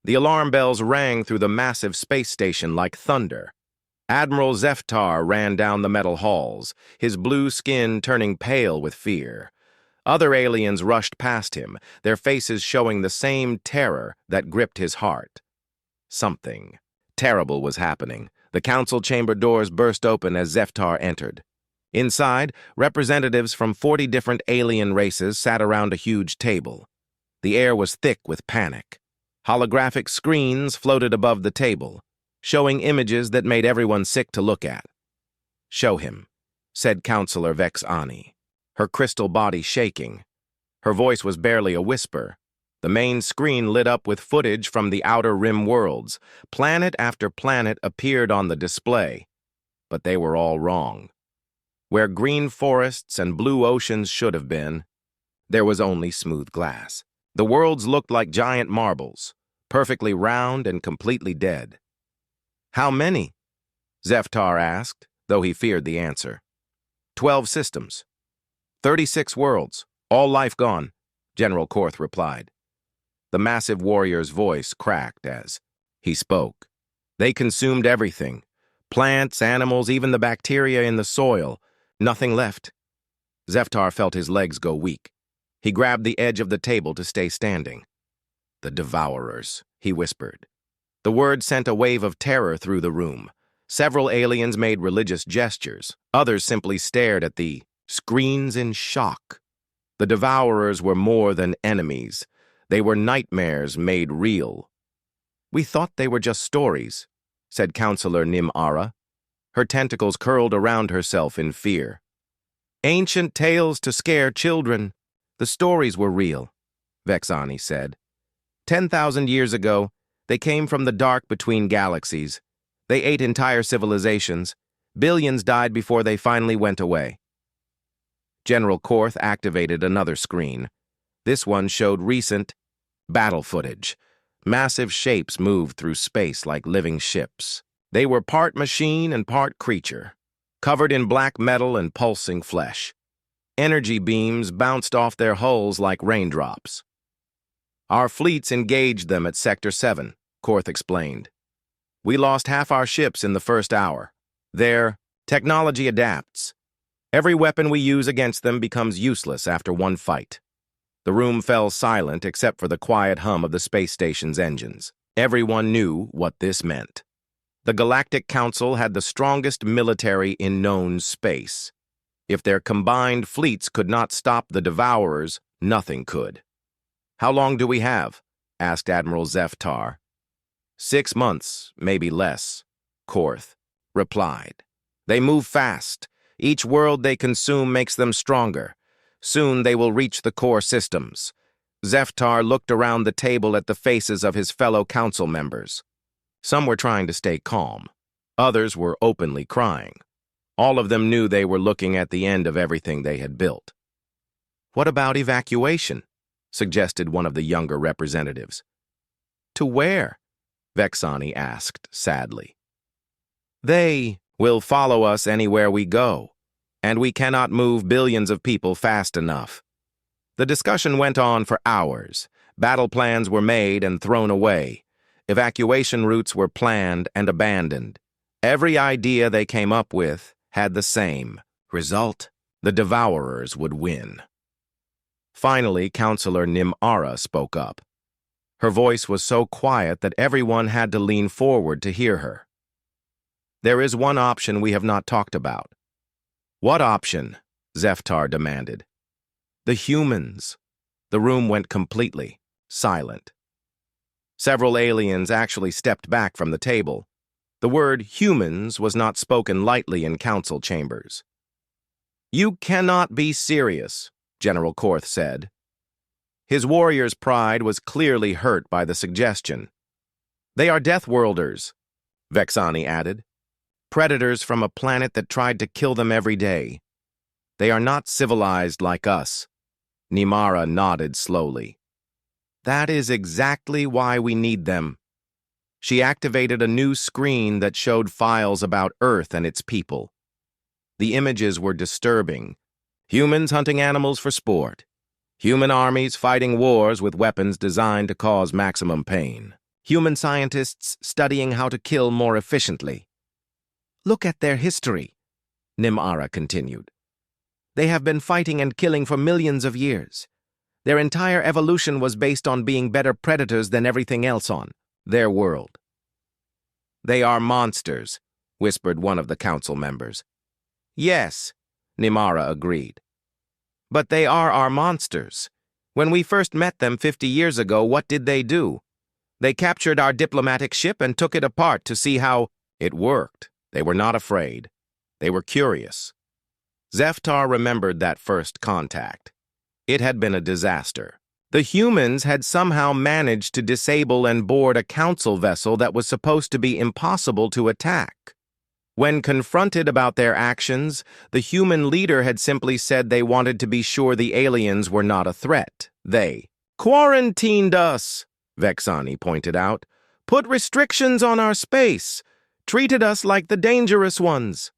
The alarm bells rang through the massive space station like thunder. Admiral Zeftar ran down the metal halls, his blue skin turning pale with fear. Other aliens rushed past him, their faces showing the same terror that gripped his heart. Something terrible was happening. The council chamber doors burst open as Zeftar entered. Inside, representatives from 40 different alien races sat around a huge table. The air was thick with panic. Holographic screens floated above the table, showing images that made everyone sick to look at. "Show him," said Counselor Vexani, her crystal body shaking. Her voice was barely a whisper. The main screen lit up with footage from the Outer Rim worlds. Planet after planet appeared on the display, but they were all wrong. Where green forests and blue oceans should have been, there was only smooth glass. The worlds looked like giant marbles, perfectly round and completely dead. "How many?" Zeftar asked, though he feared the answer. 12 systems. 36 worlds, all life gone, General Korth replied. The massive warrior's voice cracked as he spoke. They consumed everything. Plants, animals, even the bacteria in the soil. Nothing left. Zeftar felt his legs go weak. He grabbed the edge of the table to stay standing. "The Devourers," he whispered. The word sent a wave of terror through the room. Several aliens made religious gestures. Others simply stared at the screens in shock. The Devourers were more than enemies. They were nightmares made real. "We thought they were just stories," said Counselor Nim-Ara. Her tentacles curled around herself in fear. "Ancient tales to scare children. The stories were real," Vexani said. 10,000 years ago, they came from the dark between galaxies. They ate entire civilizations. Billions died before they finally went away. General Korth activated another screen. This one showed recent battle footage. Massive shapes moved through space like living ships. They were part machine and part creature, covered in black metal and pulsing flesh. Energy beams bounced off their hulls like raindrops. "Our fleets engaged them at Sector 7, Korth explained. "We lost half our ships in the first hour. Their technology adapts. Every weapon we use against them becomes useless after one fight." The room fell silent except for the quiet hum of the space station's engines. Everyone knew what this meant. The Galactic Council had the strongest military in known space. If their combined fleets could not stop the Devourers, nothing could. "How long do we have?" asked Admiral Zeftar. 6 months, maybe less, Korth replied. "They move fast. Each world they consume makes them stronger. Soon they will reach the core systems." Zeftar looked around the table at the faces of his fellow council members. Some were trying to stay calm. Others were openly crying. All of them knew they were looking at the end of everything they had built. "What about evacuation?" suggested one of the younger representatives. "To where?" Vexani asked sadly. "They will follow us anywhere we go, and we cannot move billions of people fast enough." The discussion went on for hours. Battle plans were made and thrown away. Evacuation routes were planned and abandoned. Every idea they came up with had the same result: the Devourers would win. Finally, Counselor Nim-Ara spoke up. Her voice was so quiet that everyone had to lean forward to hear her. "There is one option we have not talked about." "What option?" Zeftar demanded. "The humans." The room went completely silent. Several aliens actually stepped back from the table. The word humans was not spoken lightly in council chambers. "You cannot be serious," General Korth said. His warrior's pride was clearly hurt by the suggestion. "They are Deathworlders," Vexani added. "Predators from a planet that tried to kill them every day. They are not civilized like us." Nimara nodded slowly. "That is exactly why we need them." She activated a new screen that showed files about Earth and its people. The images were disturbing. Humans hunting animals for sport. Human armies fighting wars with weapons designed to cause maximum pain. Human scientists studying how to kill more efficiently. Look at their history, Nimara continued. They have been fighting and killing for millions of years. Their entire evolution was based on being better predators than everything else on their world. They are monsters, whispered one of the council members. Yes, Nimara agreed. But they are our monsters. When we first met them 50 years ago, what did they do? They captured our diplomatic ship and took it apart to see how it worked. They were not afraid. They were curious. Zeftar remembered that first contact. It had been a disaster. The humans had somehow managed to disable and board a council vessel that was supposed to be impossible to attack. When confronted about their actions, the human leader had simply said they wanted to be sure the aliens were not a threat. They quarantined us, Vexani pointed out, put restrictions on our space, treated us like the dangerous ones.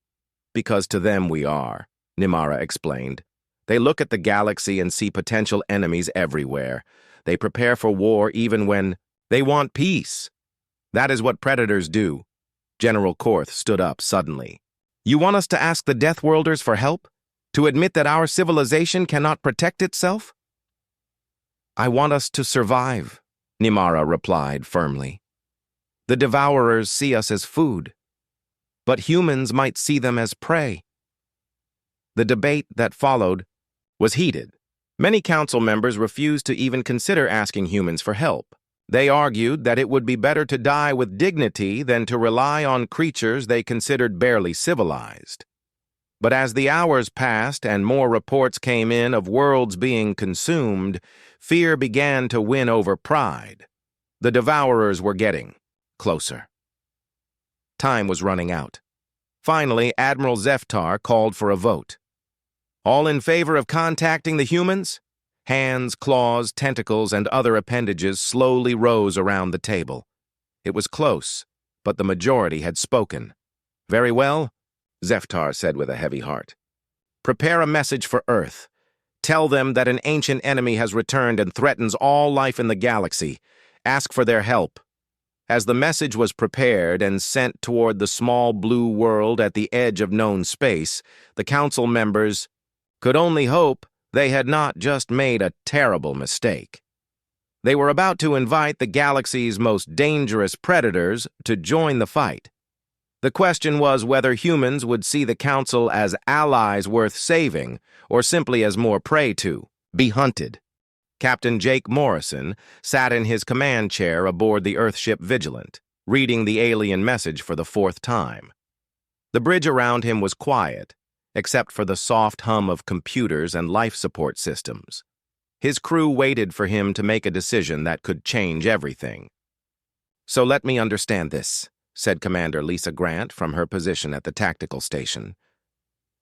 Because to them we are, Nimara explained. They look at the galaxy and see potential enemies everywhere. They prepare for war even when they want peace. That is what predators do. General Korth stood up suddenly. You want us to ask the Deathworlders for help? To admit that our civilization cannot protect itself? I want us to survive, Nimara replied firmly. The Devourers see us as food, but humans might see them as prey. The debate that followed was heated. Many council members refused to even consider asking humans for help. They argued that it would be better to die with dignity than to rely on creatures they considered barely civilized. But as the hours passed and more reports came in of worlds being consumed, fear began to win over pride. The Devourers were getting closer. Time was running out. Finally, Admiral Zeftar called for a vote. All in favor of contacting the humans? Hands, claws, tentacles, and other appendages slowly rose around the table. It was close, but the majority had spoken. Very well, Zeftar said with a heavy heart. Prepare a message for Earth. Tell them that an ancient enemy has returned and threatens all life in the galaxy. Ask for their help. As the message was prepared and sent toward the small blue world at the edge of known space, the council members could only hope they had not just made a terrible mistake. They were about to invite the galaxy's most dangerous predators to join the fight. The question was whether humans would see the council as allies worth saving or simply as more prey to be hunted. Captain Jake Morrison sat in his command chair aboard the Earthship Vigilant, reading the alien message for the 4th time. The bridge around him was quiet, except for the soft hum of computers and life support systems. His crew waited for him to make a decision that could change everything. So let me understand this, said Commander Lisa Grant from her position at the tactical station.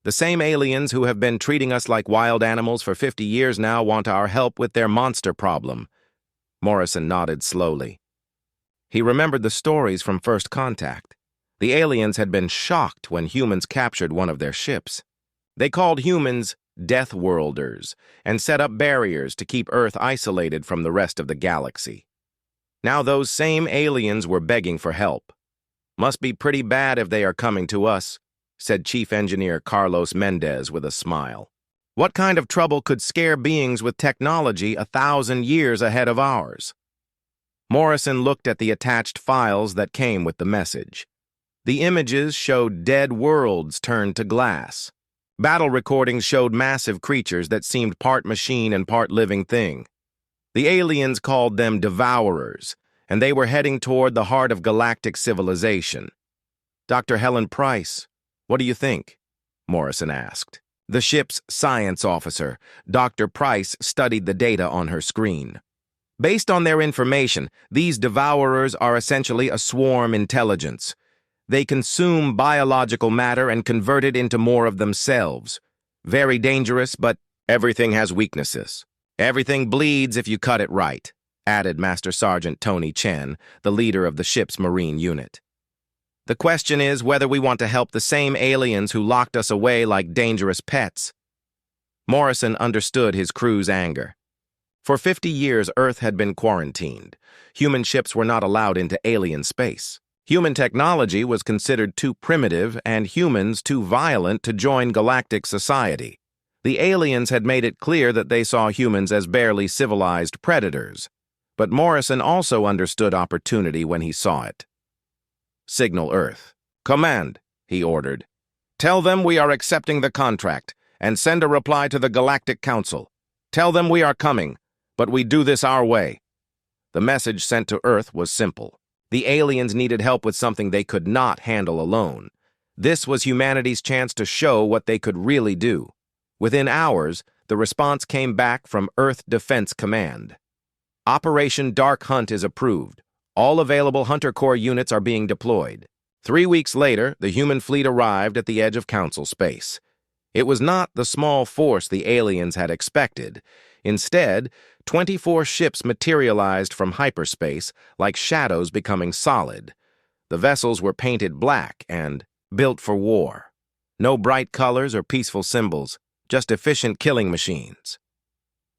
The same aliens who have been treating us like wild animals for 50 years now want our help with their monster problem. Morrison nodded slowly. He remembered the stories from First Contact. The aliens had been shocked when humans captured one of their ships. They called humans Deathworlders and set up barriers to keep Earth isolated from the rest of the galaxy. Now those same aliens were begging for help. Must be pretty bad if they are coming to us, said Chief Engineer Carlos Mendez with a smile. What kind of trouble could scare beings with technology 1,000 years ahead of ours? Morrison looked at the attached files that came with the message. The images showed dead worlds turned to glass. Battle recordings showed massive creatures that seemed part machine and part living thing. The aliens called them Devourers, and they were heading toward the heart of galactic civilization. Dr. Helen Price, what do you think? Morrison asked. The ship's science officer, Dr. Price, studied the data on her screen. Based on their information, these Devourers are essentially a swarm intelligence. They consume biological matter and convert it into more of themselves. Very dangerous, but everything has weaknesses. Everything bleeds if you cut it right, added Master Sergeant Tony Chen, the leader of the ship's marine unit. The question is whether we want to help the same aliens who locked us away like dangerous pets. Morrison understood his crew's anger. For 50 years, Earth had been quarantined. Human ships were not allowed into alien space. Human technology was considered too primitive and humans too violent to join galactic society. The aliens had made it clear that they saw humans as barely civilized predators. But Morrison also understood opportunity when he saw it. Signal Earth. Command, he ordered. Tell them we are accepting the contract, and send a reply to the Galactic Council. Tell them we are coming, but we do this our way. The message sent to Earth was simple. The aliens needed help with something they could not handle alone. This was humanity's chance to show what they could really do. Within hours, the response came back from Earth Defense Command. Operation Dark Hunt is approved. All available Hunter Corps units are being deployed. 3 weeks later, the human fleet arrived at the edge of Council space. It was not the small force the aliens had expected. Instead, 24 ships materialized from hyperspace like shadows becoming solid. The vessels were painted black and built for war. No bright colors or peaceful symbols, just efficient killing machines.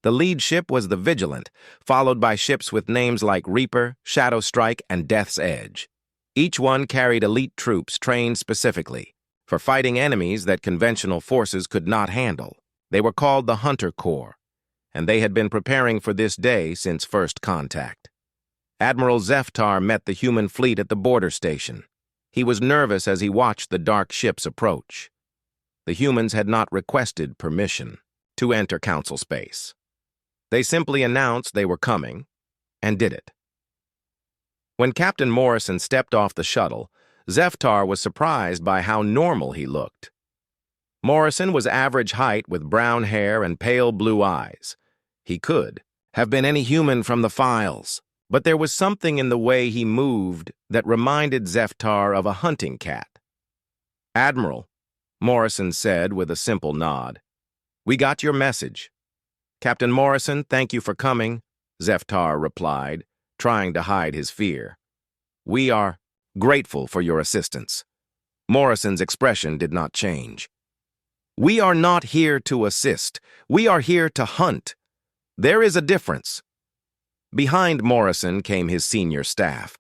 The lead ship was the Vigilant, followed by ships with names like Reaper, Shadow Strike, and Death's Edge. Each one carried elite troops trained specifically for fighting enemies that conventional forces could not handle. They were called the Hunter Corps, and they had been preparing for this day since first contact. Admiral Zeftar met the human fleet at the border station. He was nervous as he watched the dark ships approach. The humans had not requested permission to enter Council space. They simply announced they were coming, and did it. When Captain Morrison stepped off the shuttle, Zeftar was surprised by how normal he looked. Morrison was average height with brown hair and pale blue eyes. He could have been any human from the files, but there was something in the way he moved that reminded Zeftar of a hunting cat. "Admiral," Morrison said with a simple nod, "we got your message." "Captain Morrison, thank you for coming," Zeftar replied, trying to hide his fear. "We are grateful for your assistance." Morrison's expression did not change. "We are not here to assist. We are here to hunt. There is a difference." Behind Morrison came his senior staff.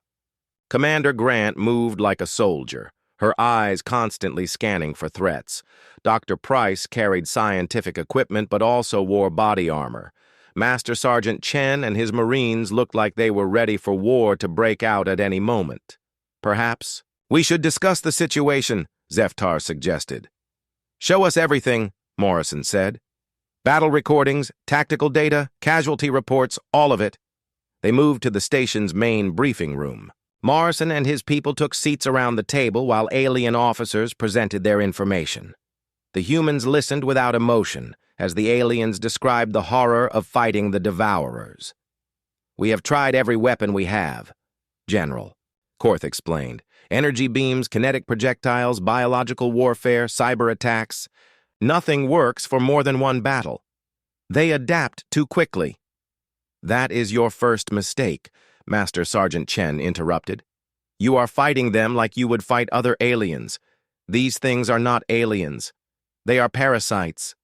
Commander Grant moved like a soldier, her eyes constantly scanning for threats. Dr. Price carried scientific equipment but also wore body armor. Master Sergeant Chen and his Marines looked like they were ready for war to break out at any moment. "Perhaps we should discuss the situation," Zeftar suggested. "Show us everything," Morrison said. "Battle recordings, tactical data, casualty reports, all of it." They moved to the station's main briefing room. Morrison and his people took seats around the table while alien officers presented their information. The humans listened without emotion as the aliens described the horror of fighting the Devourers. "We have tried every weapon we have, General," Korth explained. "Energy beams, kinetic projectiles, biological warfare, cyber attacks. Nothing works for more than one battle. They adapt too quickly." "That is your first mistake," Master Sergeant Chen interrupted. "You are fighting them like you would fight other aliens. These things are not aliens. They are parasites."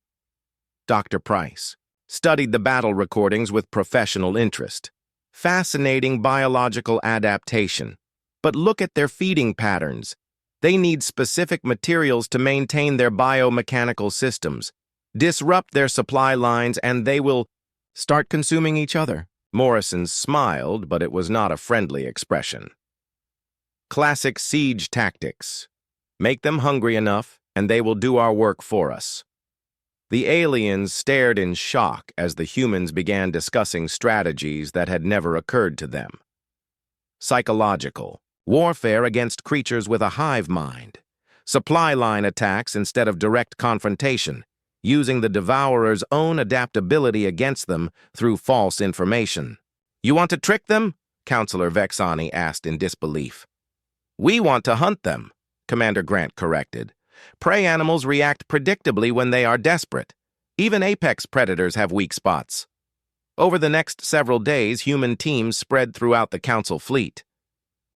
Dr. Price studied the battle recordings with professional interest. Fascinating biological adaptation. But look at their feeding patterns. They need specific materials to maintain their biomechanical systems. Disrupt their supply lines and they will start consuming each other. Morrison smiled, but it was not a friendly expression. "Classic siege tactics. Make them hungry enough, and they will do our work for us." The aliens stared in shock as the humans began discussing strategies that had never occurred to them. Psychological. Warfare against creatures with a hive mind. Supply line attacks instead of direct confrontation, using the Devourer's own adaptability against them through false information. "You want to trick them?" Counselor Vexani asked in disbelief. "We want to hunt them," Commander Grant corrected. "Prey animals react predictably when they are desperate. Even apex predators have weak spots." Over the next several days, human teams spread throughout the Council fleet.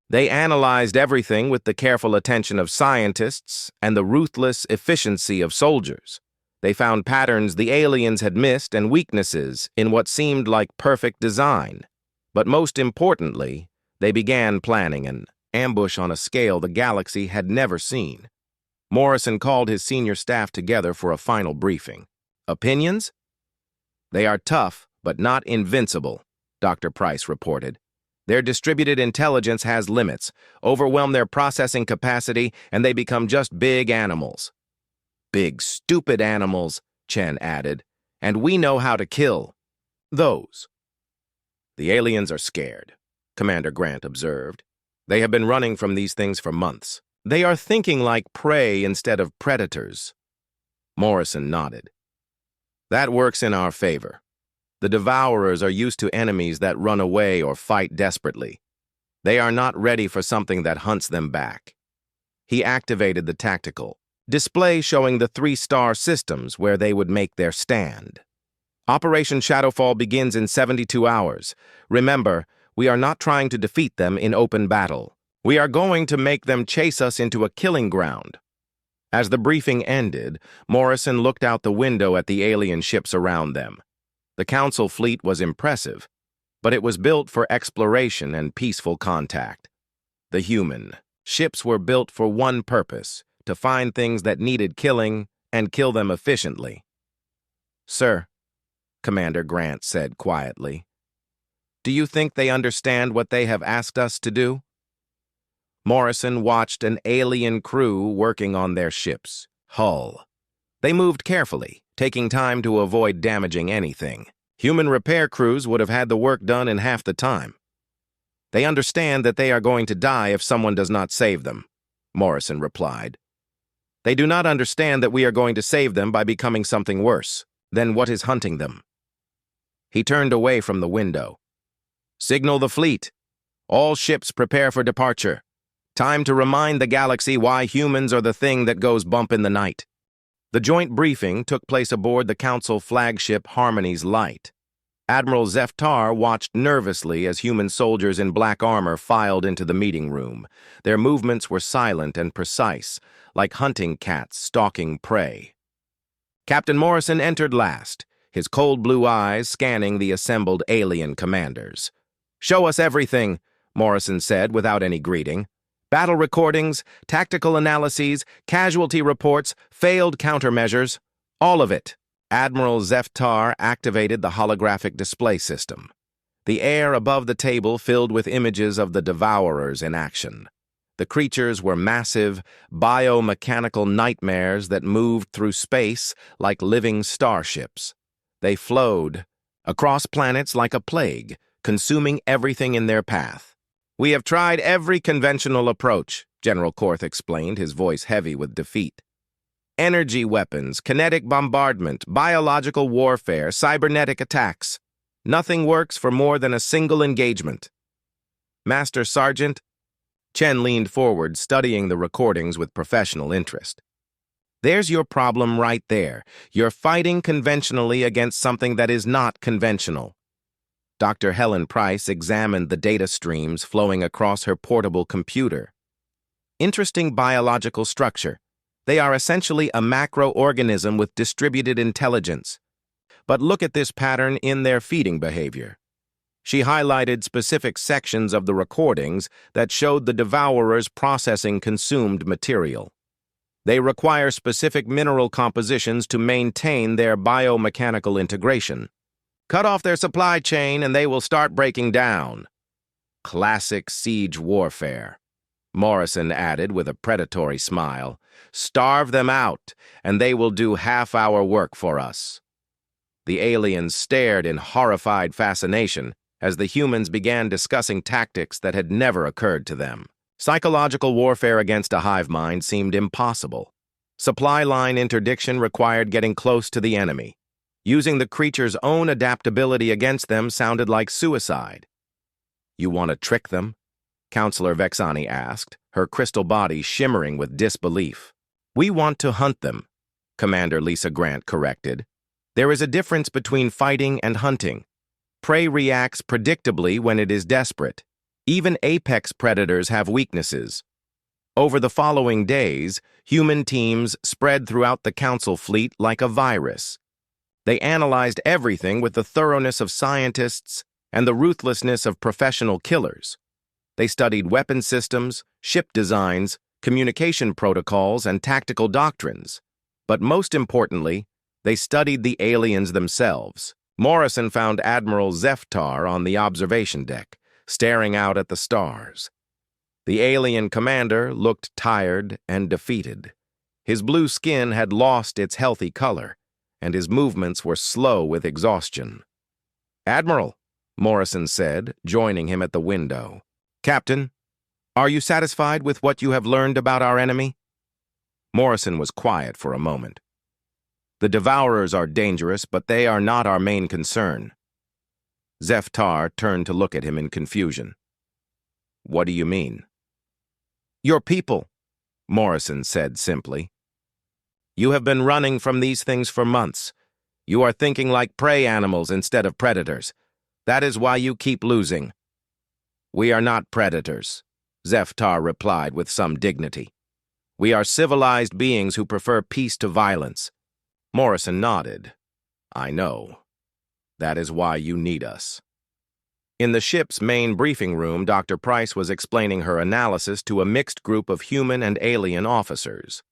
They analyzed everything with the careful attention of scientists and the ruthless efficiency of soldiers. They found patterns the aliens had missed and weaknesses in what seemed like perfect design. But most importantly, they began planning an ambush on a scale the galaxy had never seen. Morrison called his senior staff together for a final briefing. Opinions? They are tough, but not invincible, Dr. Price reported. Their distributed intelligence has limits, overwhelm their processing capacity, and they become just big animals. Big, stupid animals, Chen added, and we know how to kill those. The aliens are scared, Commander Grant observed. They have been running from these things for months. They are thinking like prey instead of predators. Morrison nodded. That works in our favor. The Devourers are used to enemies that run away or fight desperately. They are not ready for something that hunts them back. He activated the tactical display showing the 3-star systems where they would make their stand. Operation Shadowfall begins in 72 hours. Remember, we are not trying to defeat them in open battle. We are going to make them chase us into a killing ground. As the briefing ended, Morrison looked out the window at the alien ships around them. The Council fleet was impressive, but it was built for exploration and peaceful contact. The human ships were built for one purpose, to find things that needed killing and kill them efficiently. Sir, Commander Grant said quietly, do you think they understand what they have asked us to do? Morrison watched an alien crew working on their ship's hull. They moved carefully, taking time to avoid damaging anything. Human repair crews would have had the work done in half the time. They understand that they are going to die if someone does not save them, Morrison replied. They do not understand that we are going to save them by becoming something worse than what is hunting them. He turned away from the window. Signal the fleet. All ships prepare for departure. Time to remind the galaxy why humans are the thing that goes bump in the night. The joint briefing took place aboard the Council flagship Harmony's Light. Admiral Zeftar watched nervously as human soldiers in black armor filed into the meeting room. Their movements were silent and precise, like hunting cats stalking prey. Captain Morrison entered last, his cold blue eyes scanning the assembled alien commanders. "Show us everything," Morrison said without any greeting. "Battle recordings, tactical analyses, casualty reports, failed countermeasures, all of it." Admiral Zeftar activated the holographic display system. The air above the table filled with images of the Devourers in action. The creatures were massive, biomechanical nightmares that moved through space like living starships. They flowed across planets like a plague, consuming everything in their path. "We have tried every conventional approach," General Korth explained, his voice heavy with defeat. "Energy weapons, kinetic bombardment, biological warfare, cybernetic attacks. Nothing works for more than a single engagement." "Master Sergeant?" Chen leaned forward, studying the recordings with professional interest. "There's your problem right there. You're fighting conventionally against something that is not conventional." Dr. Helen Price examined the data streams flowing across her portable computer. "Interesting biological structure. They are essentially a macroorganism with distributed intelligence. But look at this pattern in their feeding behavior." She highlighted specific sections of the recordings that showed the Devourers processing consumed material. They require specific mineral compositions to maintain their biomechanical integration. Cut off their supply chain and they will start breaking down. Classic siege warfare, Morrison added with a predatory smile. Starve them out, and they will do half our work for us. The aliens stared in horrified fascination as the humans began discussing tactics that had never occurred to them. Psychological warfare against a hive mind seemed impossible. Supply line interdiction required getting close to the enemy. Using the creature's own adaptability against them sounded like suicide. "You want to trick them?" Counselor Vexani asked, her crystal body shimmering with disbelief. "We want to hunt them," Commander Lisa Grant corrected. "There is a difference between fighting and hunting. Prey reacts predictably when it is desperate. Even apex predators have weaknesses." Over the following days, human teams spread throughout the Council fleet like a virus. They analyzed everything with the thoroughness of scientists and the ruthlessness of professional killers. They studied weapon systems, ship designs, communication protocols, and tactical doctrines. But most importantly, they studied the aliens themselves. Morrison found Admiral Zeftar on the observation deck, staring out at the stars. The alien commander looked tired and defeated. His blue skin had lost its healthy color, and his movements were slow with exhaustion. "Admiral," Morrison said, joining him at the window. "Captain, are you satisfied with what you have learned about our enemy?" Morrison was quiet for a moment. "The Devourers are dangerous, but they are not our main concern." Zeftar turned to look at him in confusion. "What do you mean?" "Your people," Morrison said simply. "You have been running from these things for months. You are thinking like prey animals instead of predators. That is why you keep losing." "We are not predators," Zeftar replied with some dignity. "We are civilized beings who prefer peace to violence." Morrison nodded. "I know. That is why you need us." In the ship's main briefing room, Dr. Price was explaining her analysis to a mixed group of human and alien officers.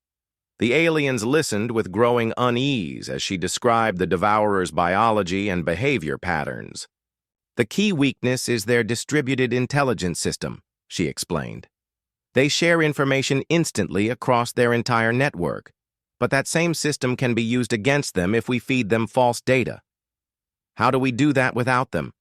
The aliens listened with growing unease as she described the Devourer's biology and behavior patterns. "The key weakness is their distributed intelligence system," she explained. "They share information instantly across their entire network, but that same system can be used against them if we feed them false data. How do we do that without them?"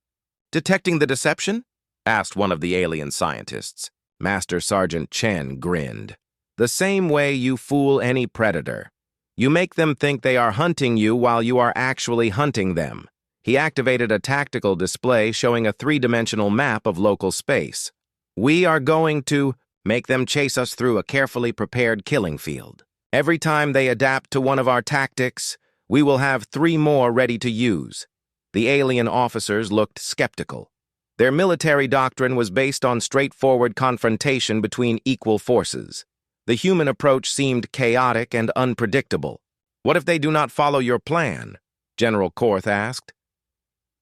"Detecting the deception?" asked one of the alien scientists. Master Sergeant Chen grinned. "The same way you fool any predator. You make them think they are hunting you while you are actually hunting them." He activated a tactical display showing a three-dimensional map of local space. "We are going to make them chase us through a carefully prepared killing field. Every time they adapt to one of our tactics, we will have 3 more ready to use." The alien officers looked skeptical. Their military doctrine was based on straightforward confrontation between equal forces. The human approach seemed chaotic and unpredictable. "What if they do not follow your plan?" General Korth asked.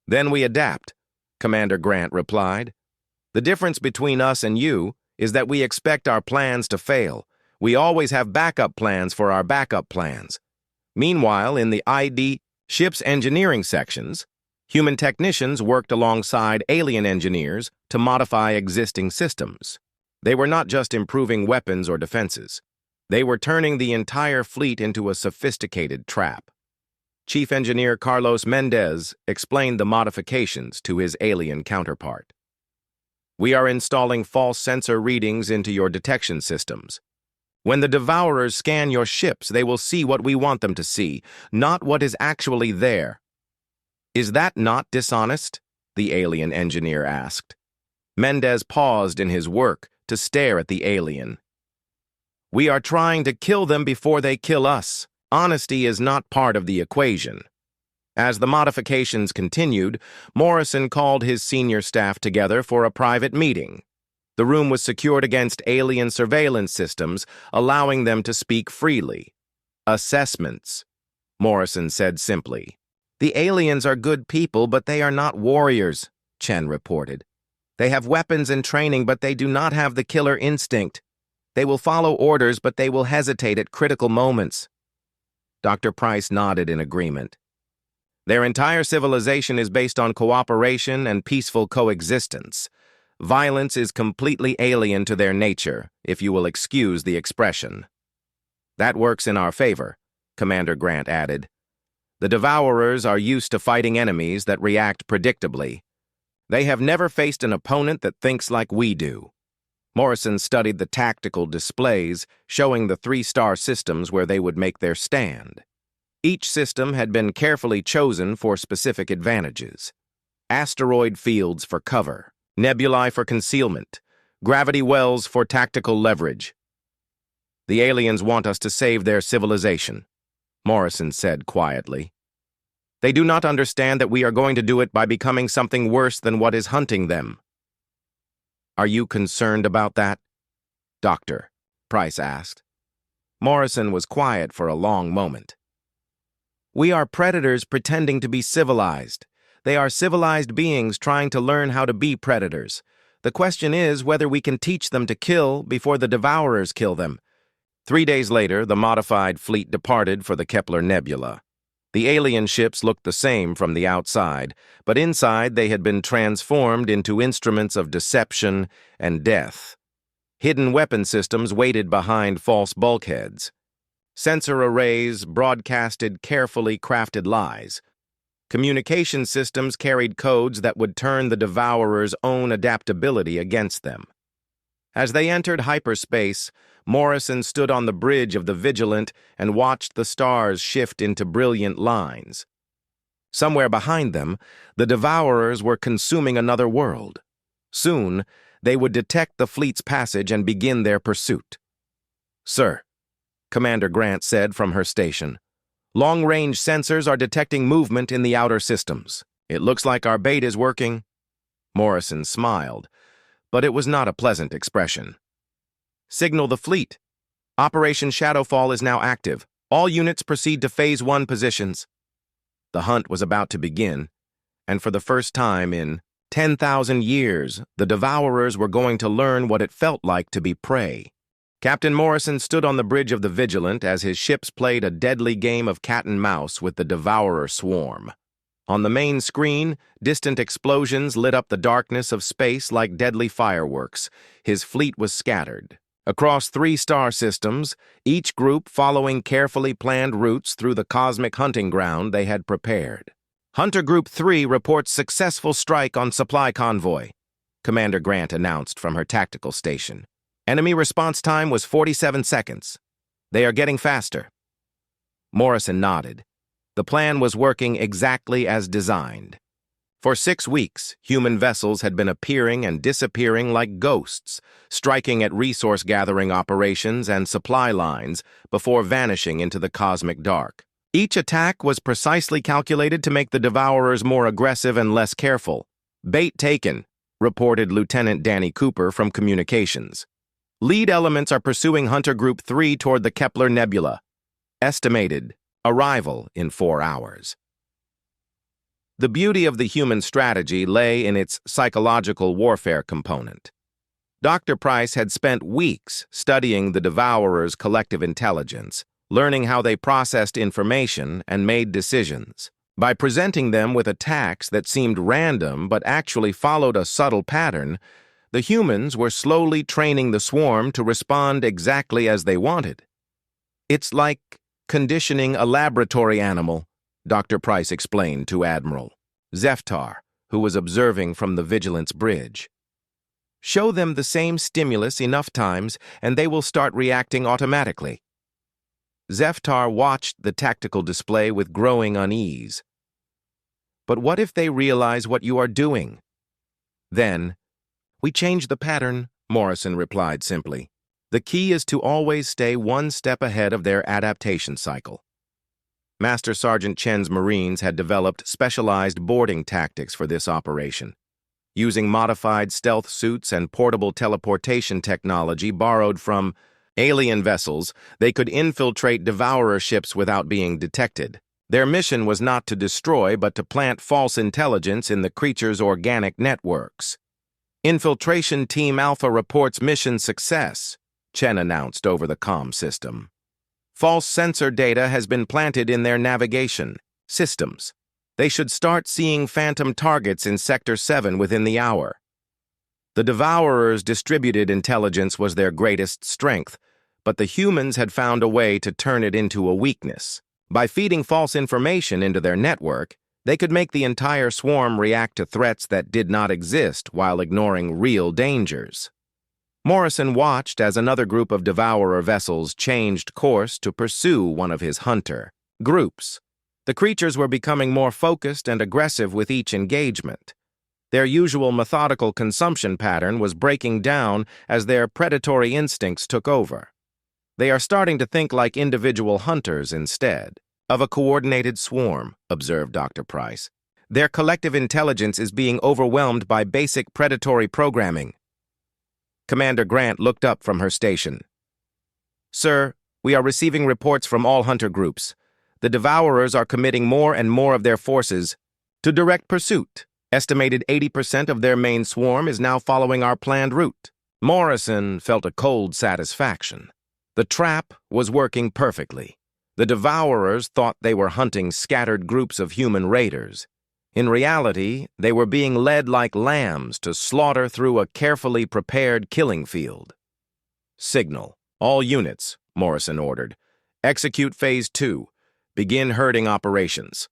"Then we adapt," Commander Grant replied. "The difference between us and you is that we expect our plans to fail. We always have backup plans for our backup plans." Meanwhile, in the ID ship's engineering sections, human technicians worked alongside alien engineers to modify existing systems. They were not just improving weapons or defenses. They were turning the entire fleet into a sophisticated trap. Chief Engineer Carlos Mendez explained the modifications to his alien counterpart. "We are installing false sensor readings into your detection systems. When the Devourers scan your ships, they will see what we want them to see, not what is actually there." "Is that not dishonest?" the alien engineer asked. Mendez paused in his work to stare at the alien. "We are trying to kill them before they kill us. Honesty is not part of the equation." As the modifications continued, Morrison called his senior staff together for a private meeting. The room was secured against alien surveillance systems, allowing them to speak freely. "Assessments," Morrison said simply. "The aliens are good people, but they are not warriors," Chen reported. "They have weapons and training, but they do not have the killer instinct. They will follow orders, but they will hesitate at critical moments." Dr. Price nodded in agreement. "Their entire civilization is based on cooperation and peaceful coexistence. Violence is completely alien to their nature, if you will excuse the expression." "That works in our favor," Commander Grant added. "The Devourers are used to fighting enemies that react predictably. They have never faced an opponent that thinks like we do." Morrison studied the tactical displays, showing the 3-star systems where they would make their stand. Each system had been carefully chosen for specific advantages. Asteroid fields for cover, nebulae for concealment, gravity wells for tactical leverage. "The aliens want us to save their civilization," Morrison said quietly. "They do not understand that we are going to do it by becoming something worse than what is hunting them." "Are you concerned about that?" "Doctor," Price asked. Morrison was quiet for a long moment. We are predators pretending to be civilized. They are civilized beings trying to learn how to be predators. The question is whether we can teach them to kill before the devourers kill them. 3 days later, the modified fleet departed for the Kepler Nebula. The alien ships looked the same from the outside, but inside they had been transformed into instruments of deception and death. Hidden weapon systems waited behind false bulkheads. Sensor arrays broadcasted carefully crafted lies. Communication systems carried codes that would turn the devourer's own adaptability against them. As they entered hyperspace, Morrison stood on the bridge of the Vigilant and watched the stars shift into brilliant lines. Somewhere behind them, the devourers were consuming another world. Soon, they would detect the fleet's passage and begin their pursuit. "Sir," Commander Grant said from her station, "long-range sensors are detecting movement in the outer systems. It looks like our bait is working." Morrison smiled, but it was not a pleasant expression. "Signal the fleet. Operation Shadowfall is now active. All units proceed to Phase 1 positions." The hunt was about to begin, and for the first time in 10,000 years, the devourers were going to learn what it felt like to be prey. Captain Morrison stood on the bridge of the Vigilant as his ships played a deadly game of cat and mouse with the devourer swarm. On the main screen, distant explosions lit up the darkness of space like deadly fireworks. His fleet was scattered across 3 star systems, each group following carefully planned routes through the cosmic hunting ground they had prepared. "Hunter Group 3 reports successful strike on supply convoy," Commander Grant announced from her tactical station. "Enemy response time was 47 seconds. They are getting faster." Morrison nodded. The plan was working exactly as designed. For 6 weeks, human vessels had been appearing and disappearing like ghosts, striking at resource-gathering operations and supply lines before vanishing into the cosmic dark. Each attack was precisely calculated to make the devourers more aggressive and less careful. "Bait taken," reported Lieutenant Danny Cooper from Communications. "Lead elements are pursuing Hunter Group 3 toward the Kepler Nebula. Estimated arrival in 4 hours." The beauty of the human strategy lay in its psychological warfare component. Dr. Price had spent weeks studying the devourers' collective intelligence, learning how they processed information and made decisions. By presenting them with attacks that seemed random but actually followed a subtle pattern, the humans were slowly training the swarm to respond exactly as they wanted. "It's like conditioning a laboratory animal," Dr. Price explained to Admiral Zeftar, who was observing from the Vigilance bridge. "Show them the same stimulus enough times, and they will start reacting automatically." Zeftar watched the tactical display with growing unease. "But what if they realize what you are doing?" "Then, we change the pattern," Morrison replied simply. "The key is to always stay 1 step ahead of their adaptation cycle." Master Sergeant Chen's Marines had developed specialized boarding tactics for this operation. Using modified stealth suits and portable teleportation technology borrowed from alien vessels, they could infiltrate devourer ships without being detected. Their mission was not to destroy, but to plant false intelligence in the creature's organic networks. "Infiltration Team Alpha reports mission success," Chen announced over the comm system. "False sensor data has been planted in their navigation systems. They should start seeing phantom targets in Sector 7 within the hour." The Devourers' distributed intelligence was their greatest strength, but the humans had found a way to turn it into a weakness. By feeding false information into their network, they could make the entire swarm react to threats that did not exist while ignoring real dangers. Morrison watched as another group of Devourer vessels changed course to pursue one of his hunter groups. The creatures were becoming more focused and aggressive with each engagement. Their usual methodical consumption pattern was breaking down as their predatory instincts took over. "They are starting to think like individual hunters instead of a coordinated swarm," observed Dr. Price. "Their collective intelligence is being overwhelmed by basic predatory programming." Commander Grant looked up from her station. Sir, we are receiving reports from all hunter groups. The Devourers are committing more and more of their forces to direct pursuit. Estimated 80% of their main swarm is now following our planned route. Morrison felt a cold satisfaction. The trap was working perfectly. The Devourers thought they were hunting scattered groups of human raiders. In reality, they were being led like lambs to slaughter through a carefully prepared killing field. Signal. All units, Morrison ordered. Execute Phase 2. Begin herding operations.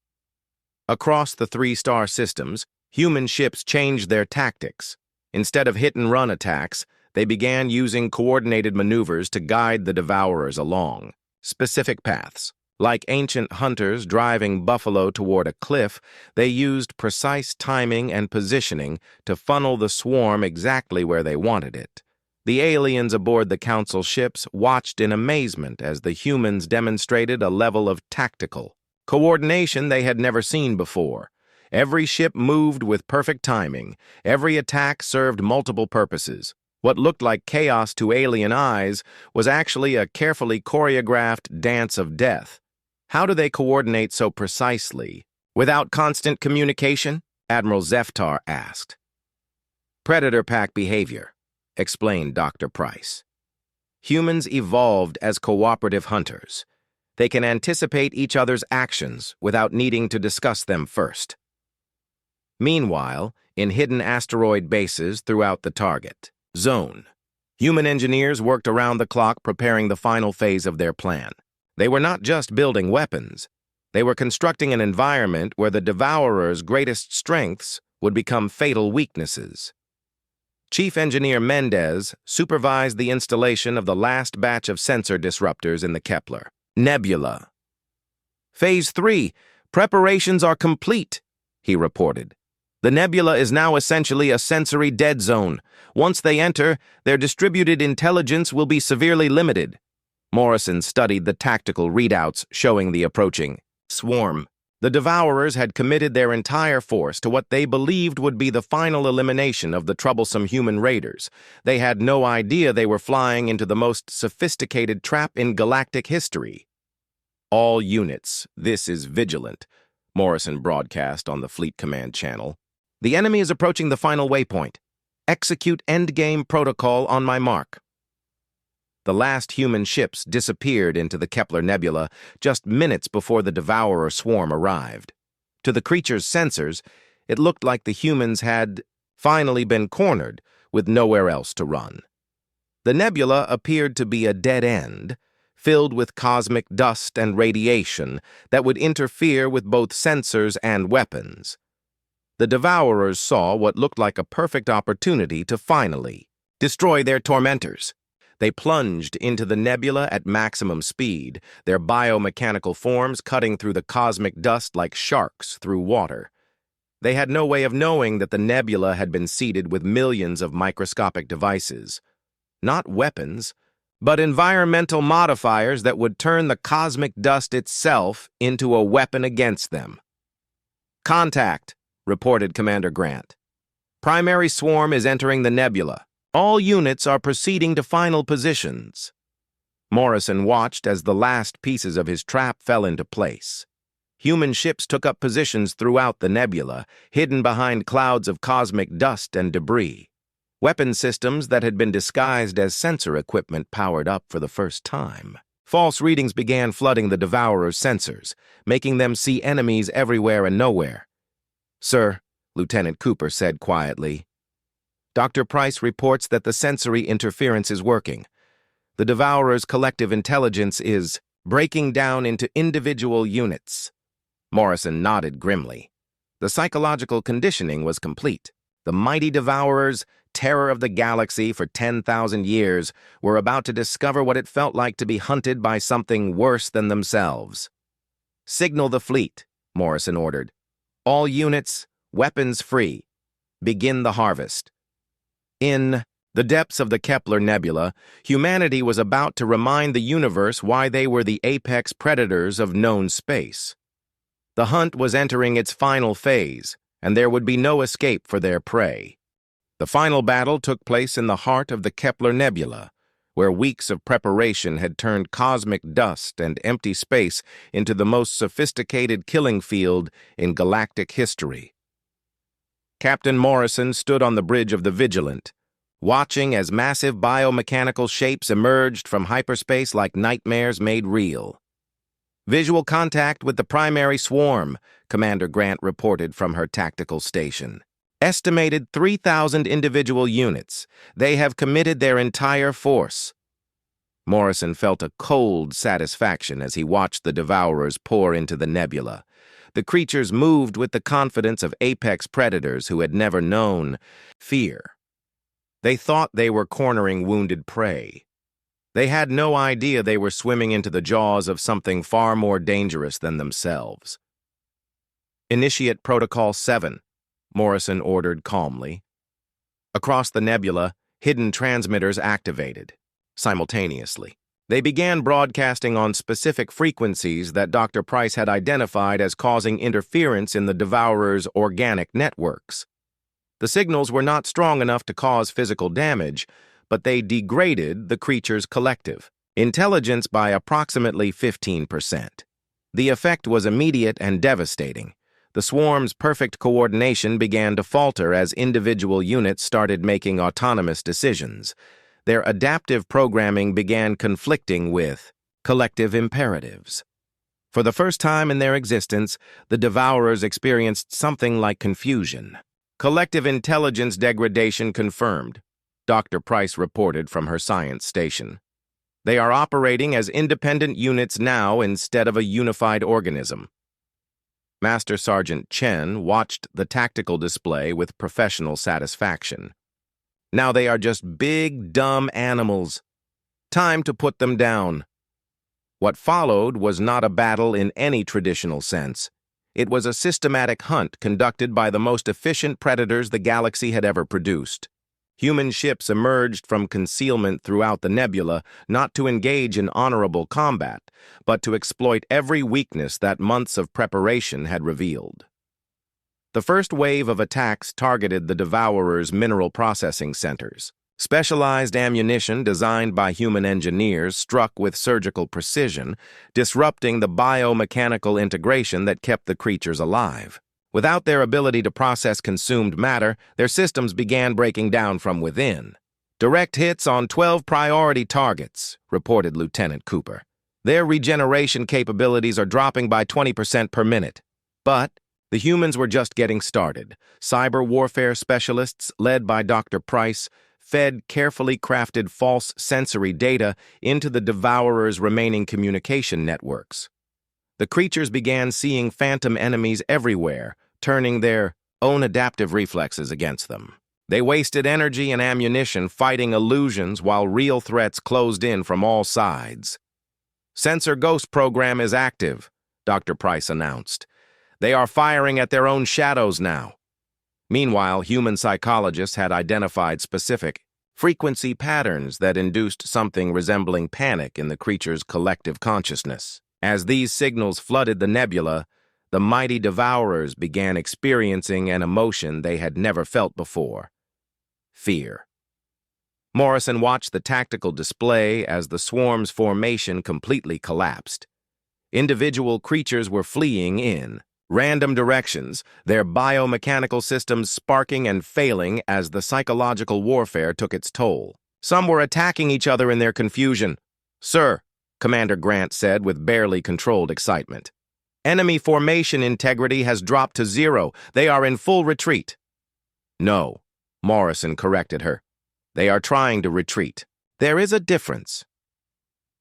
Across the 3-star systems, human ships changed their tactics. Instead of hit-and-run attacks, they began using coordinated maneuvers to guide the Devourers along specific paths. Like ancient hunters driving buffalo toward a cliff, they used precise timing and positioning to funnel the swarm exactly where they wanted it. The aliens aboard the Council ships watched in amazement as the humans demonstrated a level of tactical coordination they had never seen before. Every ship moved with perfect timing. Every attack served multiple purposes. What looked like chaos to alien eyes was actually a carefully choreographed dance of death. How do they coordinate so precisely? Without constant communication? Admiral Zeftar asked. Predator pack behavior, explained Dr. Price. Humans evolved as cooperative hunters. They can anticipate each other's actions without needing to discuss them first. Meanwhile, in hidden asteroid bases throughout the target zone, human engineers worked around the clock preparing the final phase of their plan. They were not just building weapons. They were constructing an environment where the Devourer's greatest strengths would become fatal weaknesses. Chief Engineer Mendez supervised the installation of the last batch of sensor disruptors in the Kepler Nebula. Phase 3, preparations are complete, he reported. The nebula is now essentially a sensory dead zone. Once they enter, their distributed intelligence will be severely limited. Morrison studied the tactical readouts showing the approaching swarm. The Devourers had committed their entire force to what they believed would be the final elimination of the troublesome human raiders. They had no idea they were flying into the most sophisticated trap in galactic history. All units, this is Vigilant, Morrison broadcast on the Fleet Command channel. The enemy is approaching the final waypoint. Execute endgame protocol on my mark. The last human ships disappeared into the Kepler Nebula just minutes before the Devourer swarm arrived. To the creature's sensors, it looked like the humans had finally been cornered with nowhere else to run. The nebula appeared to be a dead end, filled with cosmic dust and radiation that would interfere with both sensors and weapons. The Devourers saw what looked like a perfect opportunity to finally destroy their tormentors. They plunged into the nebula at maximum speed, their biomechanical forms cutting through the cosmic dust like sharks through water. They had no way of knowing that the nebula had been seeded with millions of microscopic devices. Not weapons, but environmental modifiers that would turn the cosmic dust itself into a weapon against them. Contact, reported Commander Grant. Primary swarm is entering the nebula. All units are proceeding to final positions. Morrison watched as the last pieces of his trap fell into place. Human ships took up positions throughout the nebula, hidden behind clouds of cosmic dust and debris. Weapon systems that had been disguised as sensor equipment powered up for the first time. False readings began flooding the Devourer's sensors, making them see enemies everywhere and nowhere. Sir, Lieutenant Cooper said quietly, Dr. Price reports that the sensory interference is working. The Devourer's collective intelligence is breaking down into individual units. Morrison nodded grimly. The psychological conditioning was complete. The mighty Devourers, terror of the galaxy for 10,000 years, were about to discover what it felt like to be hunted by something worse than themselves. Signal the fleet, Morrison ordered. All units, weapons free. Begin the harvest. In the depths of the Kepler Nebula, humanity was about to remind the universe why they were the apex predators of known space. The hunt was entering its final phase, and there would be no escape for their prey. The final battle took place in the heart of the Kepler Nebula, where weeks of preparation had turned cosmic dust and empty space into the most sophisticated killing field in galactic history. Captain Morrison stood on the bridge of the Vigilant, watching as massive biomechanical shapes emerged from hyperspace like nightmares made real. "Visual contact with the primary swarm," Commander Grant reported from her tactical station. "Estimated 3,000 individual units. They have committed their entire force." Morrison felt a cold satisfaction as he watched the Devourers pour into the nebula. The creatures moved with the confidence of apex predators who had never known fear. They thought they were cornering wounded prey. They had no idea they were swimming into the jaws of something far more dangerous than themselves. "Initiate Protocol 7, Morrison ordered calmly. Across the nebula, hidden transmitters activated. Simultaneously, they began broadcasting on specific frequencies that Dr. Price had identified as causing interference in the Devourer's organic networks. The signals were not strong enough to cause physical damage, but they degraded the creature's collective intelligence by approximately 15%. The effect was immediate and devastating. The swarm's perfect coordination began to falter as individual units started making autonomous decisions. Their adaptive programming began conflicting with collective imperatives. For the first time in their existence, the Devourers experienced something like confusion. "Collective intelligence degradation confirmed," Dr. Price reported from her science station. "They are operating as independent units now instead of a unified organism." Master Sergeant Chen watched the tactical display with professional satisfaction. "Now they are just big, dumb animals. Time to put them down." What followed was not a battle in any traditional sense. It was a systematic hunt conducted by the most efficient predators the galaxy had ever produced. Human ships emerged from concealment throughout the nebula, not to engage in honorable combat, but to exploit every weakness that months of preparation had revealed. The first wave of attacks targeted the Devourer's mineral processing centers. Specialized ammunition designed by human engineers struck with surgical precision, disrupting the biomechanical integration that kept the creatures alive. Without their ability to process consumed matter, their systems began breaking down from within. "Direct hits on 12 priority targets," reported Lieutenant Cooper. "Their regeneration capabilities are dropping by 20% per minute." But the humans were just getting started. Cyber warfare specialists, led by Dr. Price, fed carefully crafted false sensory data into the Devourer's remaining communication networks. The creatures began seeing phantom enemies everywhere, turning their own adaptive reflexes against them. They wasted energy and ammunition fighting illusions while real threats closed in from all sides. "Sensor Ghost program is active," Dr. Price announced. "They are firing at their own shadows now." Meanwhile, human psychologists had identified specific frequency patterns that induced something resembling panic in the creature's collective consciousness. As these signals flooded the nebula, the mighty Devourers began experiencing an emotion they had never felt before: fear. Morrison watched the tactical display as the swarm's formation completely collapsed. Individual creatures were fleeing in random directions, their biomechanical systems sparking and failing as the psychological warfare took its toll. Some were attacking each other in their confusion. "Sir," Commander Grant said with barely controlled excitement, "enemy formation integrity has dropped to 0. They are in full retreat." "No," Morrison corrected her. "They are trying to retreat. There is a difference."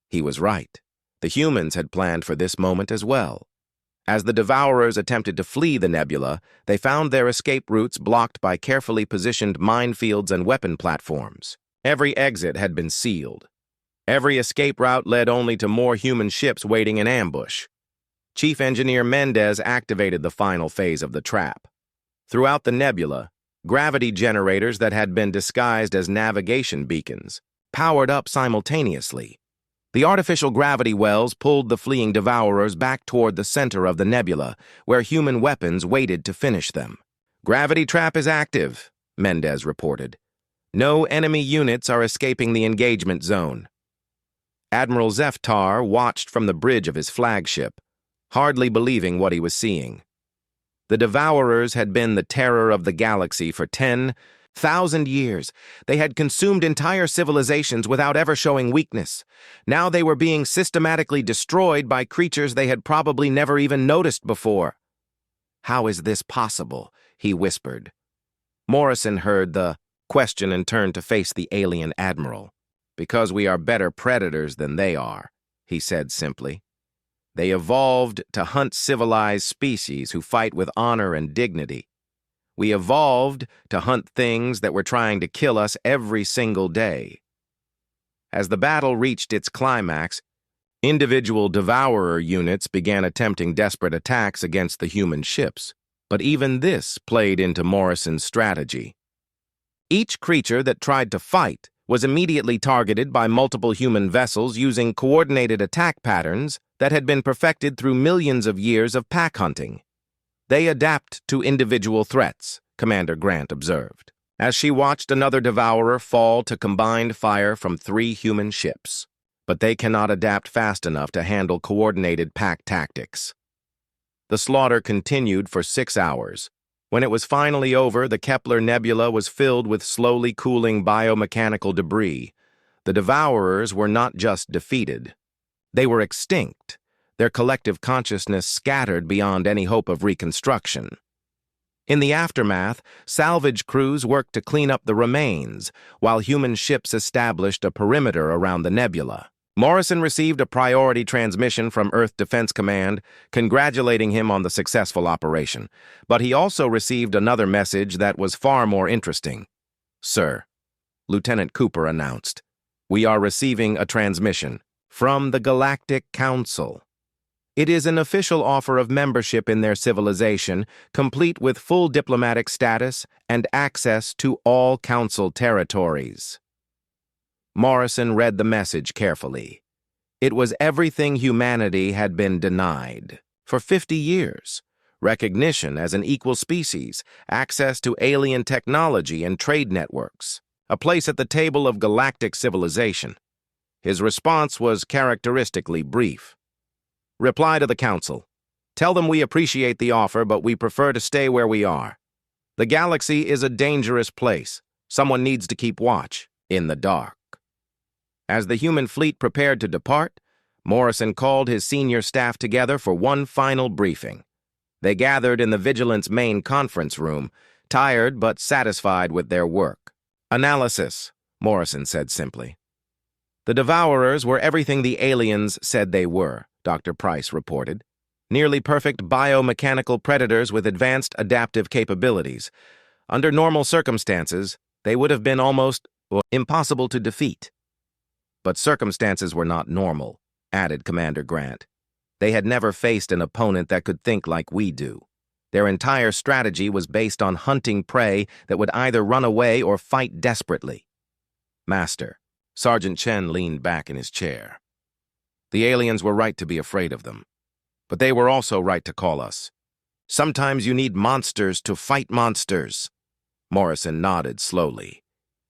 He was right. The humans had planned for this moment as well. As the Devourers attempted to flee the nebula, they found their escape routes blocked by carefully positioned minefields and weapon platforms. Every exit had been sealed. Every escape route led only to more human ships waiting in ambush. Chief Engineer Mendez activated the final phase of the trap. Throughout the nebula, gravity generators that had been disguised as navigation beacons powered up simultaneously. The artificial gravity wells pulled the fleeing Devourers back toward the center of the nebula, where human weapons waited to finish them. "Gravity trap is active," Mendez reported. No enemy units are escaping the engagement zone. Admiral Zeftar watched from the bridge of his flagship, hardly believing what he was seeing. The Devourers had been the terror of the galaxy for 10,000 years. They had consumed entire civilizations without ever showing weakness. Now they were being systematically destroyed by creatures they had probably never even noticed before. "How is this possible?" he whispered. Morrison heard the question and turned to face the alien admiral. "Because we are better predators than they are," he said simply. "They evolved to hunt civilized species who fight with honor and dignity. We evolved to hunt things that were trying to kill us every single day." As the battle reached its climax, individual Devourer units began attempting desperate attacks against the human ships. But even this played into Morrison's strategy. Each creature that tried to fight was immediately targeted by multiple human vessels using coordinated attack patterns that had been perfected through millions of years of pack hunting. "They adapt to individual threats," Commander Grant observed, as she watched another Devourer fall to combined fire from 3 human ships. "But they cannot adapt fast enough to handle coordinated pack tactics." The slaughter continued for 6 hours. When it was finally over, the Kepler Nebula was filled with slowly cooling biomechanical debris. The Devourers were not just defeated. They were extinct, their collective consciousness scattered beyond any hope of reconstruction. In the aftermath, salvage crews worked to clean up the remains, while human ships established a perimeter around the nebula. Morrison received a priority transmission from Earth Defense Command, congratulating him on the successful operation. But he also received another message that was far more interesting. "Sir," Lieutenant Cooper announced, "we are receiving a transmission from the Galactic Council. It is an official offer of membership in their civilization, complete with full diplomatic status and access to all Council territories." Morrison read the message carefully. It was everything humanity had been denied for 50 years. Recognition as an equal species, access to alien technology and trade networks, a place at the table of galactic civilization. His response was characteristically brief. "Reply to the Council. Tell them we appreciate the offer, but we prefer to stay where we are. The galaxy is a dangerous place. Someone needs to keep watch in the dark." As the human fleet prepared to depart, Morrison called his senior staff together for one final briefing. They gathered in the Vigilance main conference room, tired but satisfied with their work. "Analysis," Morrison said simply. "The Devourers were everything the aliens said they were," Dr. Price reported. "Nearly perfect biomechanical predators with advanced adaptive capabilities. Under normal circumstances, they would have been almost impossible to defeat." "But circumstances were not normal," added Commander Grant. "They had never faced an opponent that could think like we do. Their entire strategy was based on hunting prey that would either run away or fight desperately." "Master," Sergeant Chen leaned back in his chair. "The aliens were right to be afraid of them. But they were also right to call us. Sometimes you need monsters to fight monsters." Morrison nodded slowly.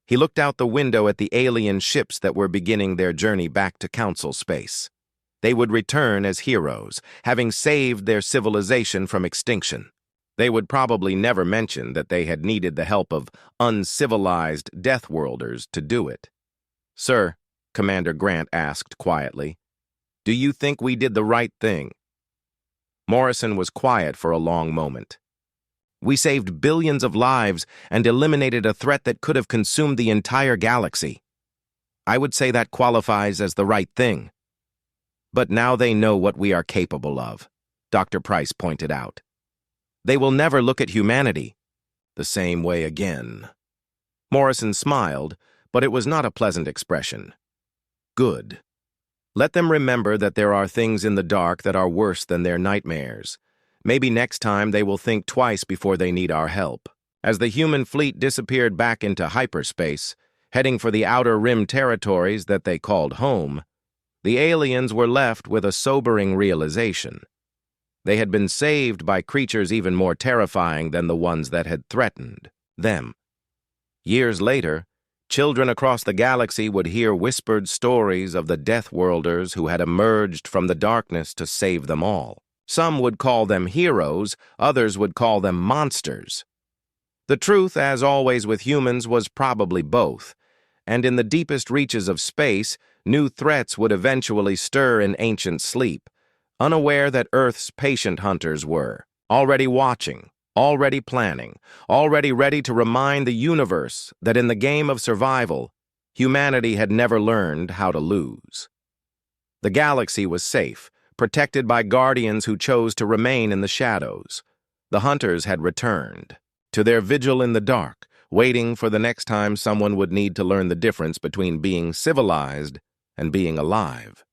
He looked out the window at the alien ships that were beginning their journey back to Council space. They would return as heroes, having saved their civilization from extinction. They would probably never mention that they had needed the help of uncivilized Deathworlders to do it. "Sir," Commander Grant asked quietly, "do you think we did the right thing?" Morrison was quiet for a long moment. "We saved billions of lives and eliminated a threat that could have consumed the entire galaxy. I would say that qualifies as the right thing." "But now they know what we are capable of," Dr. Price pointed out. "They will never look at humanity the same way again." Morrison smiled, but it was not a pleasant expression. "Good. Let them remember that there are things in the dark that are worse than their nightmares. Maybe next time they will think twice before they need our help." As the human fleet disappeared back into hyperspace, heading for the outer rim territories that they called home, the aliens were left with a sobering realization. They had been saved by creatures even more terrifying than the ones that had threatened them. Years later, Children across the galaxy would hear whispered stories of the Death Worlders who had emerged from the darkness to save them all. Some would call them heroes, others would call them monsters. The truth, as always with humans, was probably both, and in the deepest reaches of space, new threats would eventually stir in ancient sleep, unaware that Earth's patient hunters were, already watching, already planning, already ready to remind the universe that in the game of survival, humanity had never learned how to lose. The galaxy was safe, protected by guardians who chose to remain in the shadows. The hunters had returned to their vigil in the dark, waiting for the next time someone would need to learn the difference between being civilized and being alive.